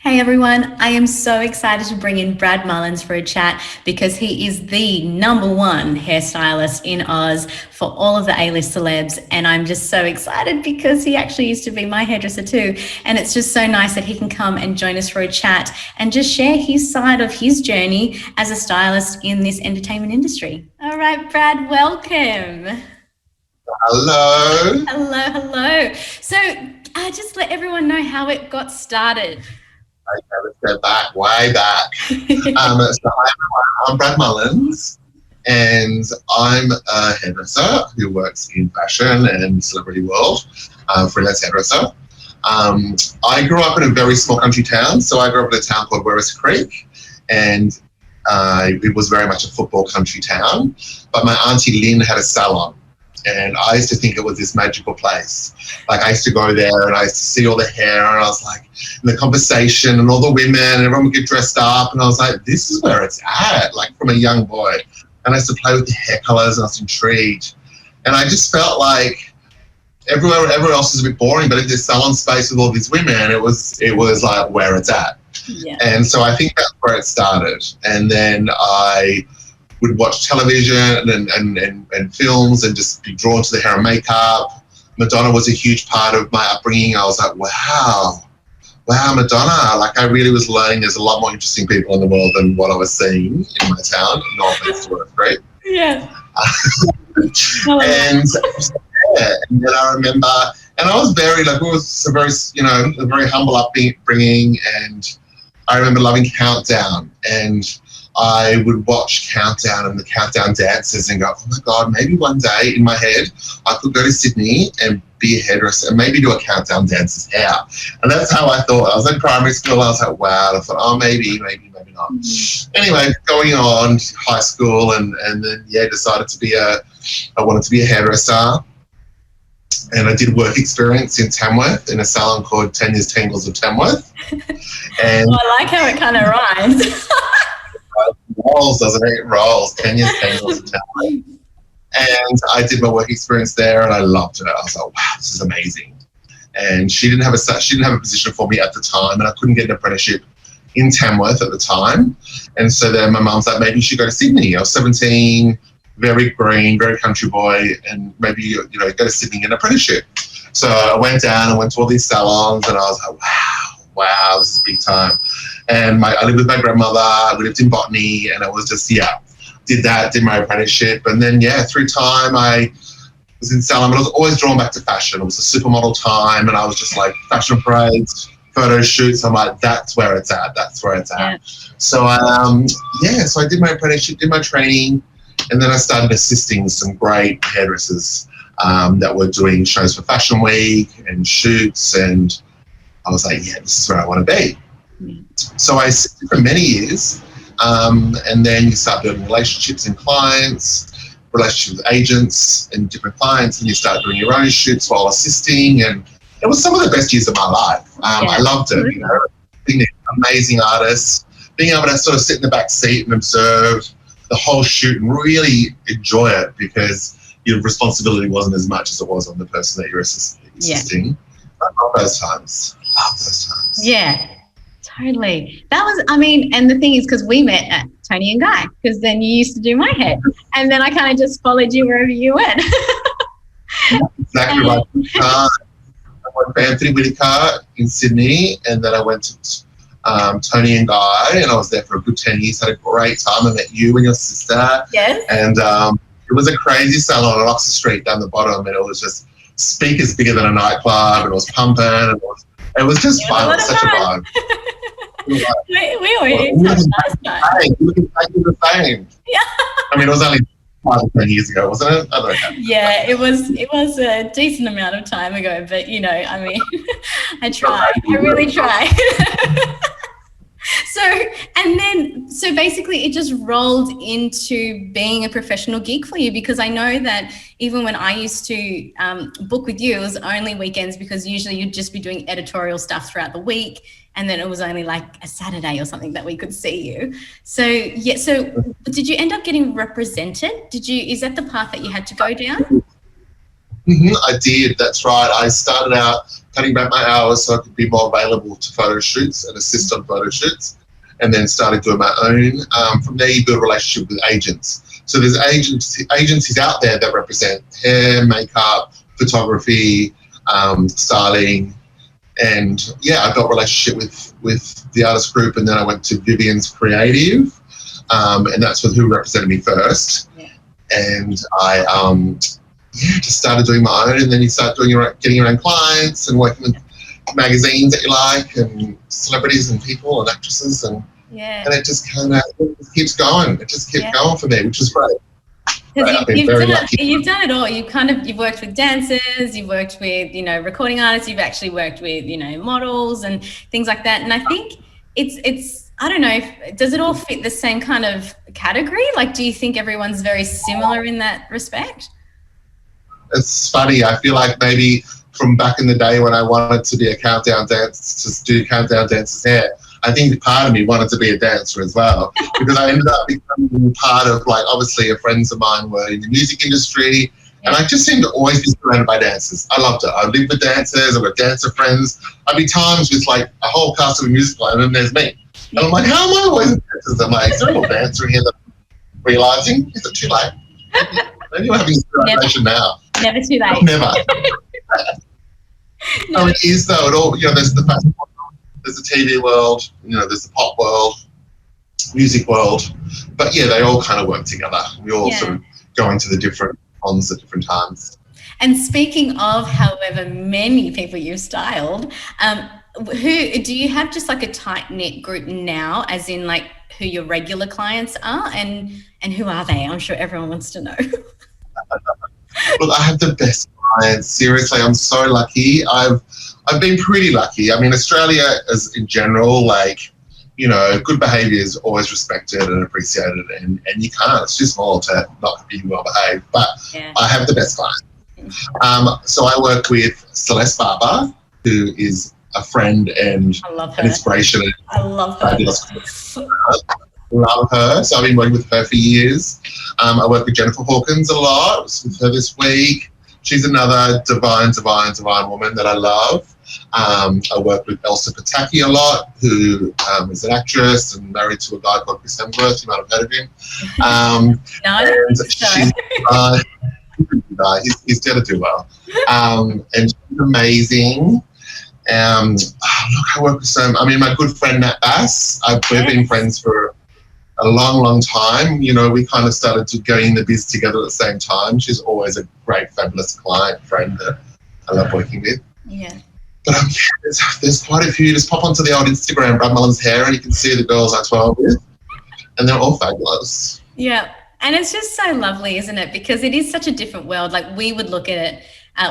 Hey everyone, I am so excited to bring in Brad Mullins for a chat because he is the #1 hairstylist in Oz for all of the A-list celebs, and I'm just so excited because he actually used to be my hairdresser too, and it's just so nice that he can come and join us for a chat and just share his side of his journey as a stylist in this entertainment industry. All right, Brad, welcome. Hello. Hello. So just let everyone know how it got started. Okay, let's go back, way back. So hi everyone, I'm Brad Mullins, and I'm a hairdresser who works in fashion and celebrity world, freelance hairdresser. I grew up in a very small country town, so I grew up in a town called Werris Creek, and it was very much a football country town, but my auntie Lynn had a salon. And I used to think it was this magical place. Like I used to go there and I used to see all the hair and I was like, and the conversation and all the women and everyone would get dressed up and I was like, this is where it's at, like from a young boy. And I used to play with the hair colours and I was intrigued. And I just felt like everywhere else was a bit boring, but in this salon space with all these women, it was like where it's at. Yeah. And so I think that's where it started. And then I would watch television and films and just be drawn to the hair and makeup. Madonna was a huge part of my upbringing. I was like, wow, Madonna. Like I really was learning there's a lot more interesting people in the world than what I was seeing in my town. No offense to it, right? Yeah. And then I remember, and I was very, like, it was a very humble upbringing, and I remember loving Countdown, and I would watch Countdown and the Countdown dances and go, oh my God, maybe one day in my head I could go to Sydney and be a hairdresser and maybe do a Countdown dancer's hair. And that's how I thought. I was in primary school and I was like, wow. And I thought, oh, maybe not. Mm-hmm. Anyway, going on to high school and then, decided I wanted to be a hairdresser. And I did work experience in Tamworth in a salon called 10 Years Tangles of Tamworth. And I like how it kind of rhymes. Rolls, doesn't it? Rolls. 10 Years Tangles of Tamworth. And I did my work experience there and I loved it. I was like, wow, this is amazing. And she didn't have a position for me at the time, and I couldn't get an apprenticeship in Tamworth at the time. And so then my mum's like, maybe you should go to Sydney. I was 17, very green, very country boy, and maybe go to Sydney and get an apprenticeship. So I went down and went to all these salons and I was like, wow, this is big time. And I lived with my grandmother, we lived in Botany, and it was just, did my apprenticeship. And then, through time, I was in salon, but I was always drawn back to fashion. It was a supermodel time, and I was just like fashion parades, photo shoots. I'm like, that's where it's at. Yeah. So, so I did my apprenticeship, did my training, and then I started assisting some great hairdressers that were doing shows for Fashion Week and shoots, and I was like, this is where I want to be. So I assisted for many years, and then you start building relationships and clients, relationships with agents and different clients, and you start doing your own shoots while assisting, and it was some of the best years of my life. I loved it, being an amazing artist, being able to sort of sit in the back seat and observe the whole shoot and really enjoy it because your responsibility wasn't as much as it was on the person that you're assisting. I love those times. Yeah. Totally. That was, and the thing is, because we met at Tony and Guy, because then you used to do my hair, and then I kind of just followed you wherever you went. Exactly right. I went to Anthony Whitaker in Sydney, and then I went to Tony and Guy, and I was there for a good 10 years. Had a great time. I met you and your sister. Yes. And it was a crazy salon on Oxford Street down the bottom, and it was just speakers bigger than a nightclub, and it was pumping, and it was just fun. It was such a vibe. We always had a nice time. We look exactly the same. Yeah. It was only 5 or 10 years ago, wasn't it? I don't know. Yeah, it was a decent amount of time ago, but I try. I really try. So basically it just rolled into being a professional geek for you, because I know that even when I used to book with you, it was only weekends, because usually you'd just be doing editorial stuff throughout the week, and then it was only like a Saturday or something that we could see you. So did you end up getting represented? Is that the path that you had to go down? I did, that's right. I started out cutting back my hours so I could be more available to photo shoots and assist on photo shoots, and then started doing my own. From there, you build a relationship with agents. So there's agencies out there that represent hair, makeup, photography, styling, and yeah, I built a relationship with the artist group, and then I went to Vivian's Creative, and that's who represented me first. Yeah. And I just started doing my own, and then you start getting your own clients and working with magazines that you like and celebrities and people and actresses, and it just kind of keeps going. It just keeps going for me, which is great. Because you've done it all. You've worked with dancers, you've worked with, recording artists, you've actually worked with, models and things like that. And I think it's I don't know, does it all fit the same kind of category? Like, do you think everyone's very similar in that respect? It's funny. I feel like maybe from back in the day when I wanted to be a countdown dance, to do countdown dancers' hair, I think part of me wanted to be a dancer as well, because I ended up becoming part of, like, obviously friends of mine were in the music industry, and I just seemed to always be surrounded by dancers. I loved it. I lived with dancers, I've got dancer friends. I'd be times with like a whole cast of a musical, and then there's me. And I'm like, how am I always in dancers? I'm like, is there a little dancer here that I'm realising? Is it too late? Maybe you're having this realization now. Never too late. Never. No, it is though. It all, there's the fashion world, there's the TV world, there's the pop world, music world. But yeah, they all kind of work together. We all sort of go into the different ponds at different times. And speaking of however many people you've styled, who do you have just like a tight-knit group now, as in like who your regular clients are, and who are they? I'm sure everyone wants to know. Look, I have the best clients. Seriously, I'm so lucky. I've been pretty lucky. I mean, Australia is in general, like, good behaviour is always respected and appreciated, and you can't. It's too small to not be well behaved. But I have the best clients. So I work with Celeste Barber, who is a friend and an inspiration. I love her. Love her. So I've been working with her for years. I work with Jennifer Hawkins a lot. I was with her this week. She's another divine woman that I love. I work with Elsa Pataky a lot, who is an actress and married to a guy called Chris Hemsworth. You might have heard of him. He's going to do well. And she's amazing. Look, I work with my good friend Nat Bass. We've been friends for a long time. We kind of started to go in the biz together at the same time. She's always a great, fabulous friend that I love working with. Yeah. But there's quite a few. Just pop onto the old Instagram, Brad Mullins Hair, and you can see the girls I twirl with, and they're all fabulous. Yeah. And it's just so lovely, isn't it? Because it is such a different world. Like, we would look at it,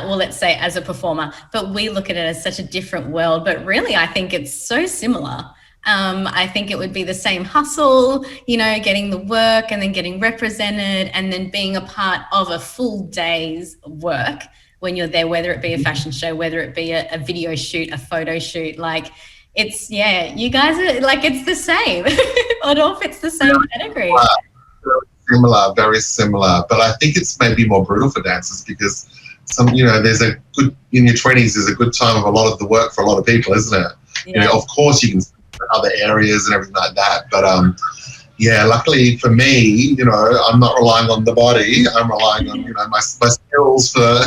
let's say as a performer, but we look at it as such a different world. But really, I think it's so similar. I think it would be the same hustle, getting the work and then getting represented and then being a part of a full day's work when you're there, whether it be a fashion show, whether it be a video shoot, a photo shoot. Like, it's, you guys are like, it's the same. It all fits the same category. Very similar, but I think it's maybe more brutal for dancers because there's a good, in your 20s is a good time of a lot of the work for a lot of people, isn't it? Yeah. Of course you can other areas and everything like that, but luckily for me, I'm not relying on the body. I'm relying on my skills for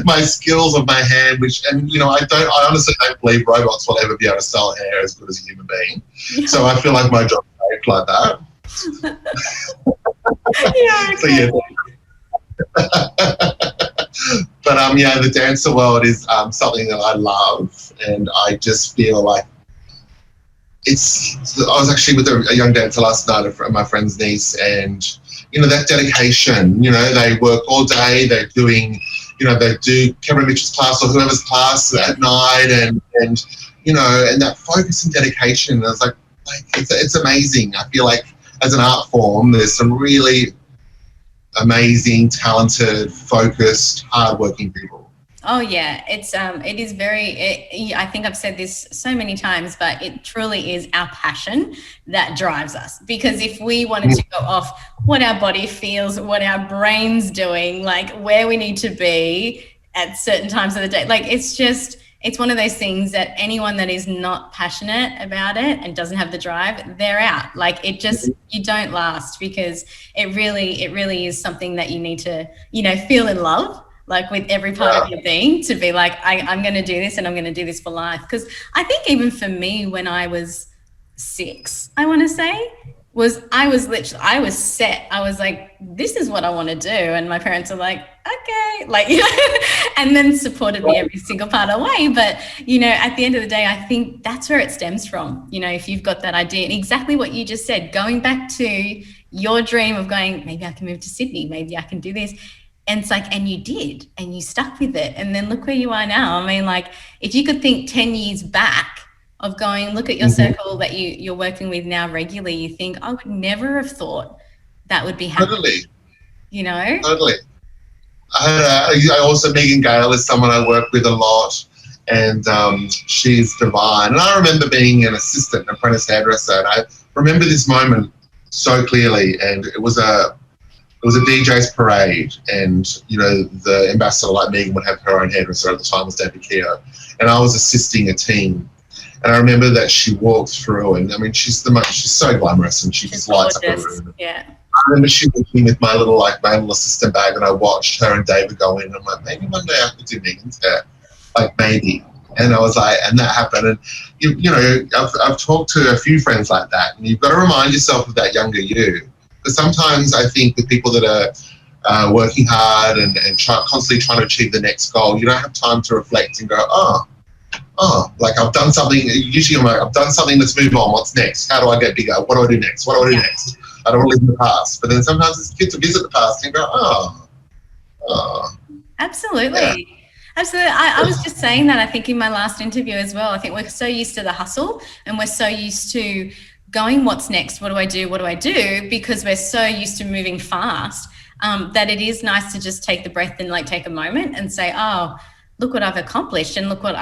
my skills of my hand, I honestly don't believe robots will ever be able to style hair as good as a human being. Yeah. So I feel like my job is shaped like that. But the dancer world is something that I love, and I just feel like I was actually with a young dancer last night, my friend's niece, and that dedication. They work all day. They're doing, they do Cameron Mitchell's class or whoever's class at night, and that focus and dedication. I was like it's amazing. I feel like as an art form, there's some really amazing, talented, focused, hardworking people. Oh yeah, it is very, I think I've said this so many times, but it truly is our passion that drives us. Because if we wanted to go off what our body feels, what our brain's doing, like where we need to be, at certain times of the day. Like, it's one of those things that anyone that is not passionate about it and doesn't have the drive, they're out. Like, you don't last, because it really is something that you need to, feel in love, like, with every part of your being, to be like, I'm going to do this, and I'm going to do this for life. Because I think even for me, when I was 6, I want to say, I was set. I was like, this is what I want to do. And my parents were like, okay, like, and then supported me every single part of the way. But, at the end of the day, I think that's where it stems from. If you've got that idea, and exactly what you just said, going back to your dream of going, maybe I can move to Sydney, maybe I can do this. And it's like, and you did, and you stuck with it. And then look where you are now. I mean, like, if you could think 10 years back, of going, look at your circle that you're working with now regularly, you think, I would never have thought that would be happening. Totally. Totally. I also, Megan Gale is someone I work with a lot, and she's divine. And I remember being an apprentice hairdresser, and I remember this moment so clearly. And it was a DJ's parade, and the ambassador, like Megan, would have her own hairdresser. At the time was David Keogh, and I was assisting a team. And I remember that she walked through, and I mean, she's so glamorous, and she just lights up the room. Yeah. I remember she walking with my little assistant bag, and I watched her and David go in, and I'm like, maybe one day I could do Megan's hair, like, maybe. And I was like, and that happened. And I've talked to a few friends like that, and you've got to remind yourself of that younger you, because sometimes I think the people that are working hard and constantly trying to achieve the next goal, you don't have time to reflect and go, like, I've done something. Usually I'm like, I've done something, let's move on. What's next? How do I get bigger? What do I do next? What do I do next? I don't want to live in the past. But then sometimes it's good to visit the past and go, Absolutely. Yeah. Absolutely. I was just saying that, I think, in my last interview as well. I think we're so used to the hustle, and we're so used to going, what's next? What do I do? What do I do? Because we're so used to moving fast, that it is nice to just take the breath and, like, take a moment and say, oh, look what I've accomplished, and look what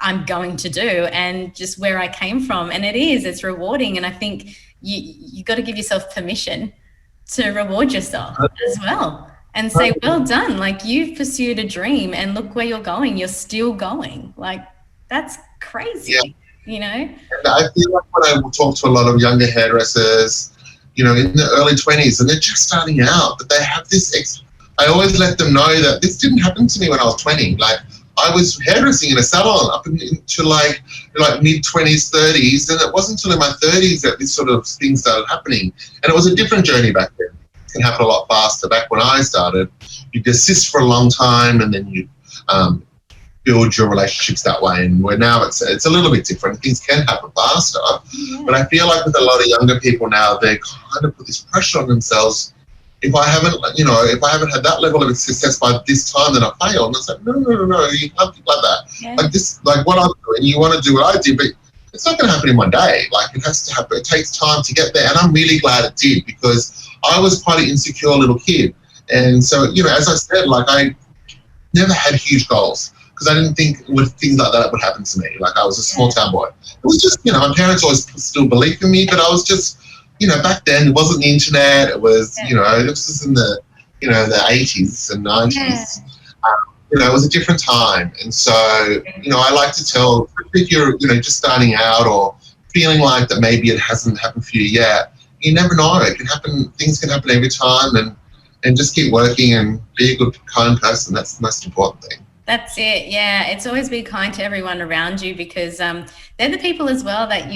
I'm going to do, and just where I came from. And it's rewarding. And I think you got to give yourself permission to reward yourself as well, and say, well done. Like, you've pursued a dream, and look where you're going. You're still going. Like, that's crazy, And I feel like when I talk to a lot of younger hairdressers, in the early 20s, and they're just starting out, but they have this I always let them know that this didn't happen to me when I was 20. Like, I was hairdressing in a salon up into like mid-20s, 30s, and it wasn't until in my 30s that this sort of thing started happening. And it was a different journey back then. It can happen a lot faster. Back when I started, you'd assist for a long time, and then you build your relationships that way. And where now it's a little bit different. Things can happen faster. Yeah. But I feel like with a lot of younger people now, they kind of put this pressure on themselves. If I haven't had that level of success by this time, then I failed. And it's like, no, you can't think like that. Yeah. Like this, like what I'm doing, you want to do what I did, but it's not going to happen in one day. Like, it has to happen. It takes time to get there. And I'm really glad it did, because I was quite an insecure little kid. And so, as I said, like, I never had huge goals, because I didn't think things like that would happen to me. Like, I was a small town boy. It was just, my parents always still believed in me, but I was just, back then it wasn't the internet. It was, this was in the, the 80s and 90s. Yeah. It was a different time. And so, I like to tell, if you're, just starting out or feeling like that maybe it hasn't happened for you yet, you never know. It can happen. Things can happen every time, and just keep working and be a good, kind person. That's the most important thing. That's it. Yeah. It's always be kind to everyone around you, because they're the people as well that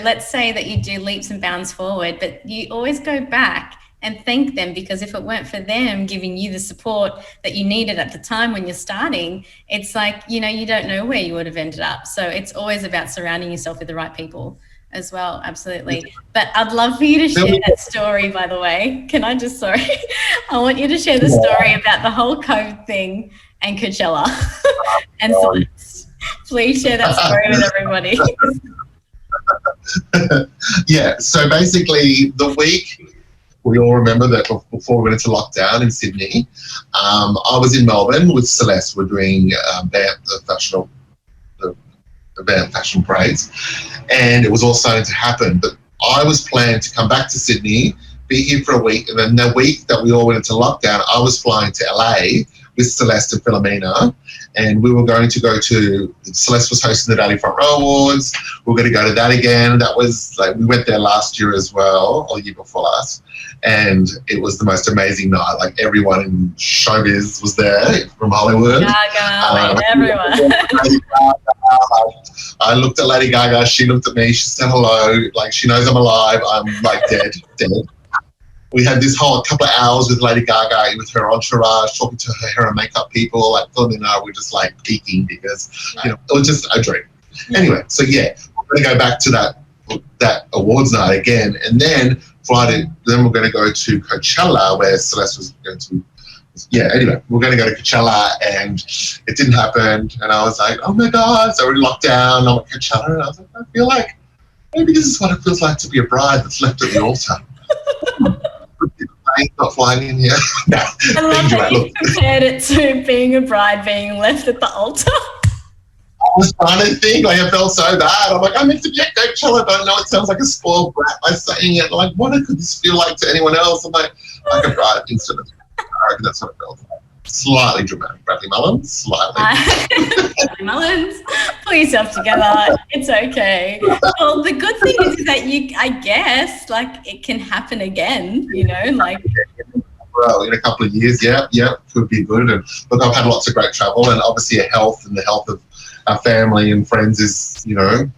let's say that you do leaps and bounds forward, but you always go back and thank them, because if it weren't for them giving you the support that you needed at the time when you're starting, it's like, you don't know where you would have ended up. So it's always about surrounding yourself with the right people as well. Absolutely. But I'd love for you to share that story, by the way. Can I just, I want you to share the story about the whole COVID thing and Coachella and Celeste. Please share that story with everybody. Yeah, so basically the week, we all remember that before we went into lockdown in Sydney, I was in Melbourne with Celeste. We're doing the fashion parades, and it was all starting to happen. But I was planning to come back to Sydney, be here for a week, and then the week that we all went into lockdown, I was flying to LA with Celeste and Philomena, and we were going to go to, Celeste was hosting the Daily Front Row Awards. We were going to go to that again. That was like, we went there last year as well, or the year before last, and it was the most amazing night. Like everyone in showbiz was there from Hollywood. Gaga, everyone. I looked at Lady Gaga, she looked at me, she said hello, like she knows I'm alive, I'm like dead. We had this whole couple of hours with Lady Gaga, with her entourage, talking to her hair and makeup people. Like, Phil and I were just like geeking because, you know, it was just a dream. Yeah. Anyway, so yeah, we're going to go back to that awards night again. And then Friday, then we're going to go to Coachella, where Celeste was going to, yeah, anyway, we're going to go to Coachella, and it didn't happen. And I was like, oh my God, so we're in lockdown, I'm at Coachella. And I was like, I feel like maybe this is what it feels like to be a bride that's left at the altar. Not flying in here. No, I love that you compared it to being a bride being left at the altar. I was trying to think, like I felt so bad. I'm like, I'm meant to be at Coachella, but I know it sounds like a spoiled brat by saying it. Like, what could this feel like to anyone else? I'm like a bride instead of I reckon that's what it felt like. Slightly dramatic. Bradley Mullins, slightly. Bradley Mullins, pull yourself together. It's okay. Well, the good thing is that I guess, like, it can happen again, you know, like. Well, in a couple of years, yeah, could be good. And look, I've had lots of great travel, and obviously our health and the health of our family and friends is, you know,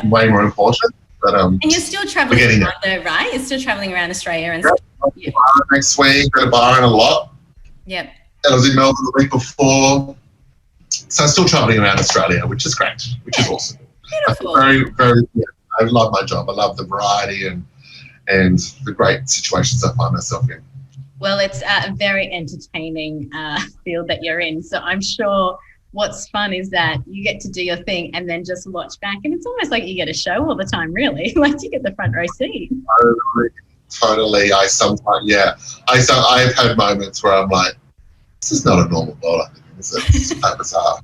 way more important. But and you're still traveling around though, right? You're still traveling around Australia and stuff. Yeah. Next week, go to Byron a lot. Yep. I was in Melbourne the week before. So I'm still travelling around Australia, which is great, which is awesome. Beautiful. I love my job. I love the variety and the great situations I find myself in. Well, it's a very entertaining field that you're in. So I'm sure what's fun is that you get to do your thing and then just watch back. And it's almost like you get a show all the time, really. Like you get the front row seat. Totally. I've had moments where I'm like, this is not a normal world. I think it's quite bizarre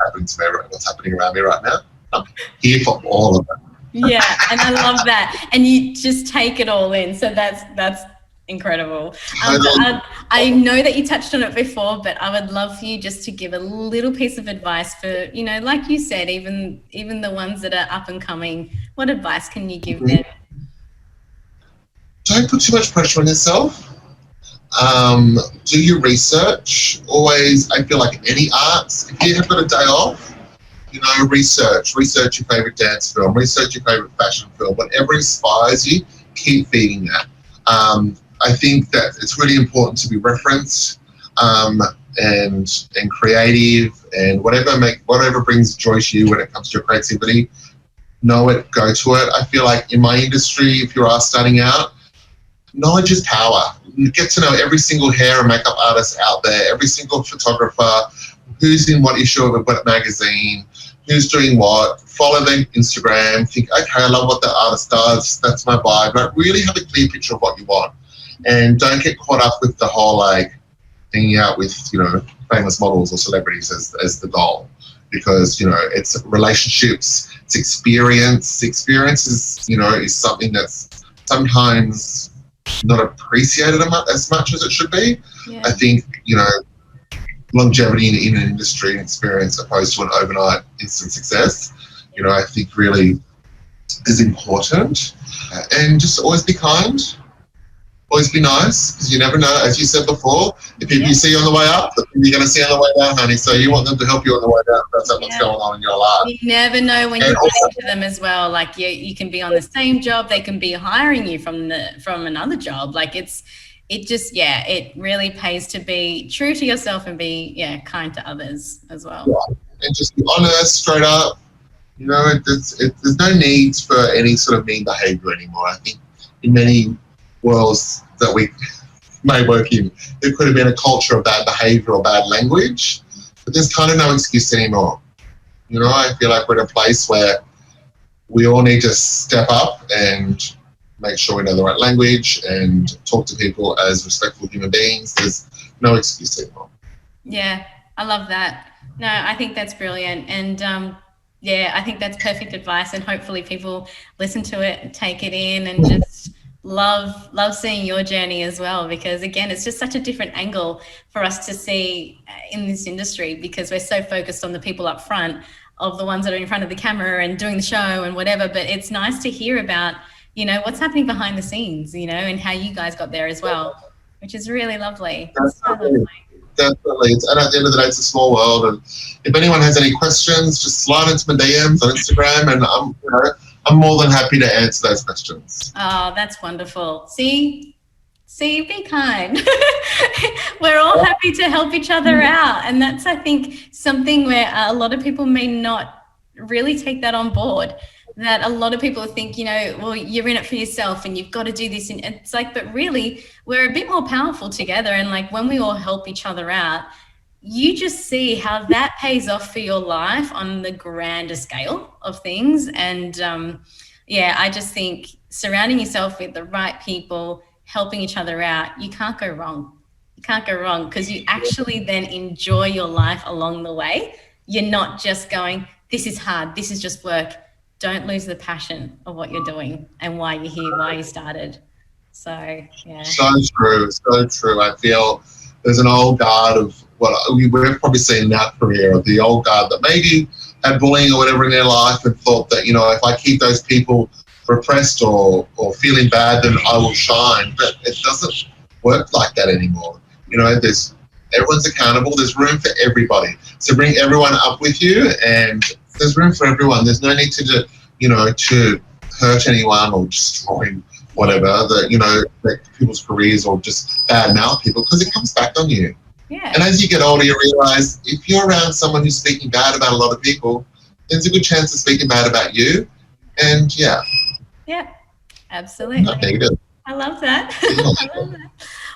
happening to me, what's happening around me right now. I'm here for all of it. Yeah, and I love that. And you just take it all in. So that's incredible. I know that you touched on it before, but I would love for you just to give a little piece of advice for, you know, like you said, even the ones that are up and coming. What advice can you give them? Don't put too much pressure on yourself. Do your research. Always, I feel like any arts, if you have got a day off, you know, research your favourite dance film, research your favourite fashion film, whatever inspires you, keep feeding that. I think that it's really important to be referenced and creative, and whatever brings joy to you when it comes to your creativity, know it, go to it. I feel like in my industry, if you are starting out, knowledge is power. You get to know every single hair and makeup artist out there, every single photographer, who's in what issue of what magazine, who's doing what, follow their Instagram, think, okay, I love what that artist does, that's my vibe. Like, really have a clear picture of what you want. And don't get caught up with the whole, like, hanging out with, you know, famous models or celebrities as the goal. Because, you know, it's relationships, it's experience. Experience is, you know, is something that's sometimes not appreciated as much as it should be. Yeah. I think, you know, longevity in an industry and experience opposed to an overnight instant success, you know, I think really is important. And just always be kind, always be nice, because you never know, as you said before, the people you see on the way up, the people you're going to see on the way down, honey. So you want them to help you on the way down. That's what's going on in your life. You never know when you're going to them as well. Like you can be on the same job, they can be hiring you from another job. Like it really pays to be true to yourself and be kind to others as well. Yeah. And just be honest, straight up. You know, there's no need for any sort of mean behaviour anymore. I think in many worlds that we may work in, there could have been a culture of bad behaviour or bad language, but there's kind of no excuse anymore. You know, I feel like we're in a place where we all need to step up and make sure we know the right language and talk to people as respectful human beings. There's no excuse anymore. Yeah, I love that. No, I think that's brilliant. And I think that's perfect advice. And hopefully people listen to it and take it in and just love seeing your journey as well, because again, it's just such a different angle for us to see in this industry, because we're so focused on the people up front, of the ones that are in front of the camera and doing the show and whatever. But it's nice to hear about, you know, what's happening behind the scenes, you know, and how you guys got there as well, which is really lovely. Definitely. Definitely. And at the end of the day, it's a small world. And if anyone has any questions, just slide into my DMs on Instagram, and I'm more than happy to answer those questions. Oh, that's wonderful. See, be kind. We're all happy to help each other out. And that's, I think, something where a lot of people may not really take that on board. That a lot of people think, you know, well, you're in it for yourself and you've got to do this. And it's like, but really, we're a bit more powerful together. And like, when we all help each other out, you just see how that pays off for your life on the grander scale of things. And yeah, I just think surrounding yourself with the right people, helping each other out, you can't go wrong. You can't go wrong, because you actually then enjoy your life along the way. You're not just going, this is hard, this is just work. Don't lose the passion of what you're doing and why you're here, why you started. So, yeah. So true, so true. I feel there's an old guard of what we've probably seen in our career, of the old guard that maybe had bullying or whatever in their life and thought that, you know, if I keep those people repressed or feeling bad, then I will shine. But it doesn't work like that anymore. You know, everyone's accountable. There's room for everybody. So bring everyone up with you, and there's room for everyone. There's no need to, you know, to hurt anyone or destroy whatever, that, you know, people's careers, or just bad mouth people, because it comes back on you. Yeah. And as you get older, you realise if you're around someone who's speaking bad about a lot of people, there's a good chance of speaking bad about you. And yeah. Yeah, absolutely. Not negative. I love that. I love that.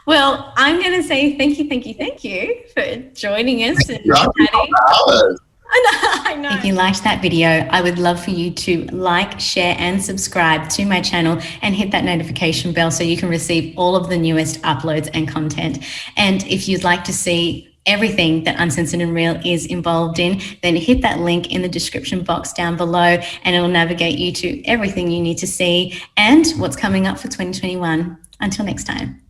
Well, I'm going to say thank you for joining us. And I know. If you liked that video, I would love for you to like, share, and subscribe to my channel, and hit that notification bell so you can receive all of the newest uploads and content. And if you'd like to see everything that Uncensored and Real is involved in, then hit that link in the description box down below, and it'll navigate you to everything you need to see and what's coming up for 2021. Until next time.